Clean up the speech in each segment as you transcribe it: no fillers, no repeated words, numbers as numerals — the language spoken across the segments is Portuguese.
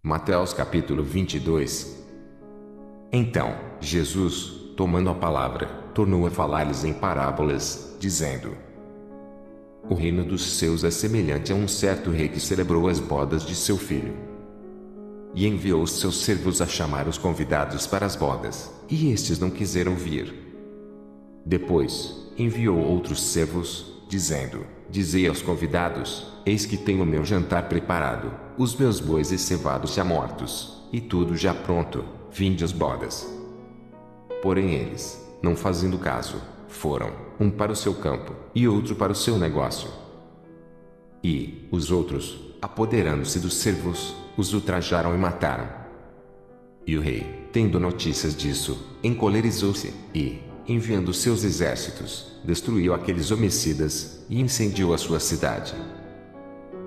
Mateus capítulo 22. Então, Jesus, tomando a palavra, tornou a falar-lhes em parábolas, dizendo: O reino dos céus é semelhante a um certo rei que celebrou as bodas de seu filho. E enviou os seus servos a chamar os convidados para as bodas, e estes não quiseram vir. Depois, enviou outros servos, dizendo: Dizei aos convidados: Eis que tenho o meu jantar preparado, os meus bois e cevados já mortos, e tudo já pronto, vinde às bodas. Porém eles, não fazendo caso, foram, um para o seu campo, e outro para o seu negócio. E, os outros, apoderando-se dos servos, os ultrajaram e mataram. E o rei, tendo notícias disso, encolerizou-se, e, enviando seus exércitos, destruiu aqueles homicidas, e incendiou a sua cidade.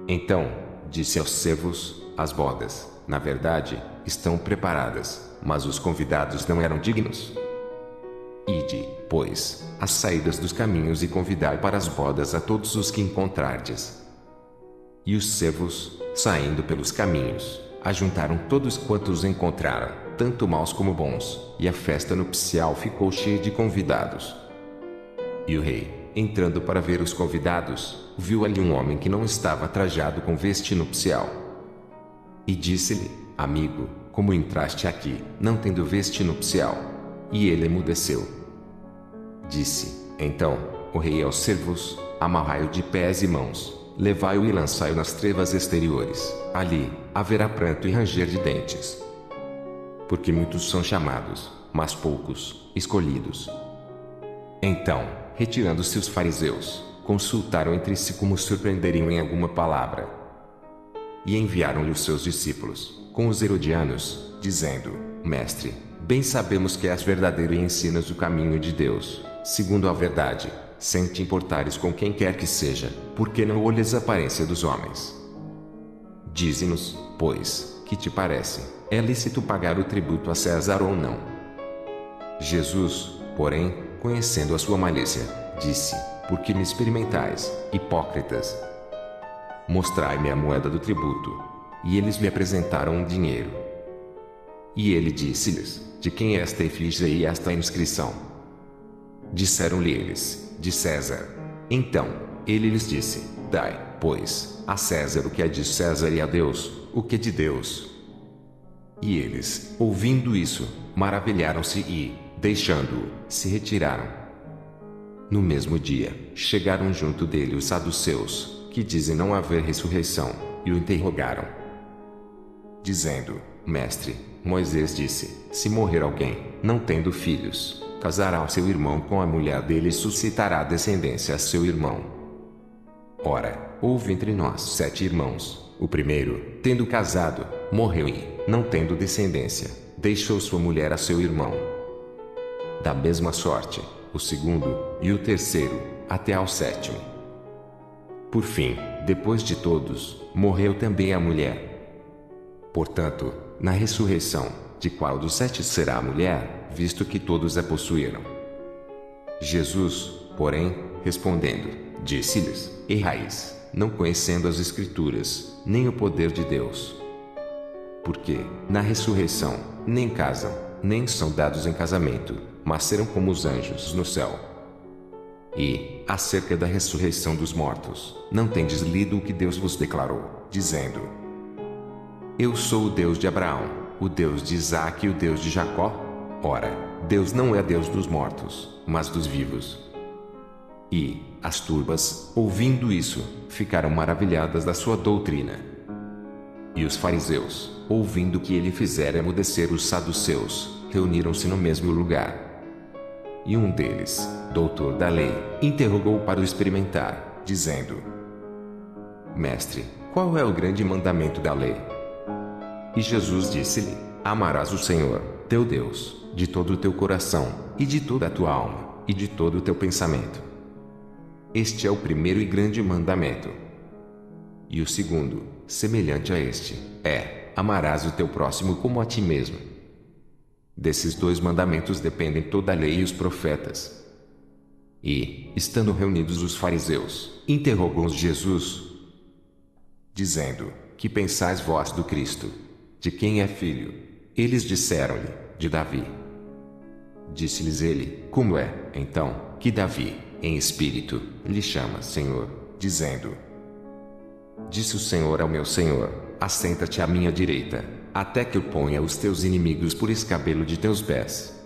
Então, disse aos servos: As bodas, na verdade, estão preparadas, mas os convidados não eram dignos. Ide, pois, às saídas dos caminhos e convidai para as bodas a todos os que encontrardes. E os servos, saindo pelos caminhos, ajuntaram todos quantos encontraram, tanto maus como bons, e a festa nupcial ficou cheia de convidados. E o rei, entrando para ver os convidados, viu ali um homem que não estava trajado com veste nupcial. E disse-lhe: Amigo, como entraste aqui, não tendo veste nupcial? E ele emudeceu. Disse, então, o rei aos servos: Amarrai-o de pés e mãos, levai-o e lançai-o nas trevas exteriores, ali haverá pranto e ranger de dentes. Porque muitos são chamados, mas poucos, escolhidos. Então, retirando-se os fariseus, consultaram entre si como surpreenderiam em alguma palavra. E enviaram-lhe os seus discípulos, com os herodianos, dizendo: Mestre, bem sabemos que és verdadeiro e ensinas o caminho de Deus, segundo a verdade, sem te importares com quem quer que seja, porque não olhas a aparência dos homens. Dize-nos, pois, que te parece, é lícito pagar o tributo a César ou não? Jesus, porém, conhecendo a sua malícia, disse: Por que me experimentais, hipócritas? Mostrai-me a moeda do tributo. E eles lhe apresentaram um dinheiro. E ele disse-lhes: De quem é esta efígie e esta inscrição? Disseram-lhe eles: De César. Então, ele lhes disse: Dai, pois, a César o que é de César e a Deus o que é de Deus. E eles, ouvindo isso, maravilharam-se e, deixando-o, se retiraram. No mesmo dia, chegaram junto dele os saduceus, que dizem não haver ressurreição, e o interrogaram, dizendo: Mestre, Moisés disse: Se morrer alguém, não tendo filhos, casará o seu irmão com a mulher dele e suscitará descendência a seu irmão. Ora, houve entre nós 7 irmãos. O primeiro, tendo casado, morreu e, não tendo descendência, deixou sua mulher a seu irmão. Da mesma sorte, o segundo, e o terceiro, até ao 7º. Por fim, depois de todos, morreu também a mulher. Portanto, na ressurreição, de qual dos 7 será a mulher, visto que todos a possuíram? Jesus, porém, respondendo, disse-lhes: Errais, não conhecendo as Escrituras, nem o poder de Deus. Porque, na ressurreição, nem casam, nem são dados em casamento, mas serão como os anjos no céu. E, acerca da ressurreição dos mortos, não tendes lido o que Deus vos declarou, dizendo: Eu sou o Deus de Abraão, o Deus de Isaque e o Deus de Jacó? Ora, Deus não é Deus dos mortos, mas dos vivos. E, as turbas, ouvindo isso, ficaram maravilhadas da sua doutrina. E os fariseus, ouvindo que ele fizera emudecer os saduceus, reuniram-se no mesmo lugar. E um deles, doutor da lei, interrogou-o para o experimentar, dizendo: Mestre, qual é o grande mandamento da lei? E Jesus disse-lhe: Amarás o Senhor, teu Deus, de todo o teu coração, e de toda a tua alma, e de todo o teu pensamento. Este é o primeiro e grande mandamento. E o segundo, semelhante a este, é: amarás o teu próximo como a ti mesmo. Desses 2 mandamentos dependem toda a lei e os profetas. E, estando reunidos os fariseus, interrogou-os Jesus, dizendo: Que pensais vós do Cristo? De quem é filho? Eles disseram-lhe: De Davi. Disse-lhes ele: Como é, então, que Davi, em espírito, lhe chama Senhor, dizendo: Disse o Senhor ao meu Senhor: Assenta-te à minha direita, até que eu ponha os teus inimigos por escabelo de teus pés.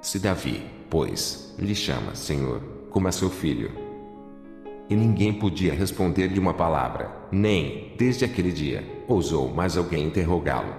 Se Davi, pois, lhe chama Senhor, como a seu filho. E ninguém podia responder-lhe uma palavra, nem, desde aquele dia, ousou mais alguém interrogá-lo.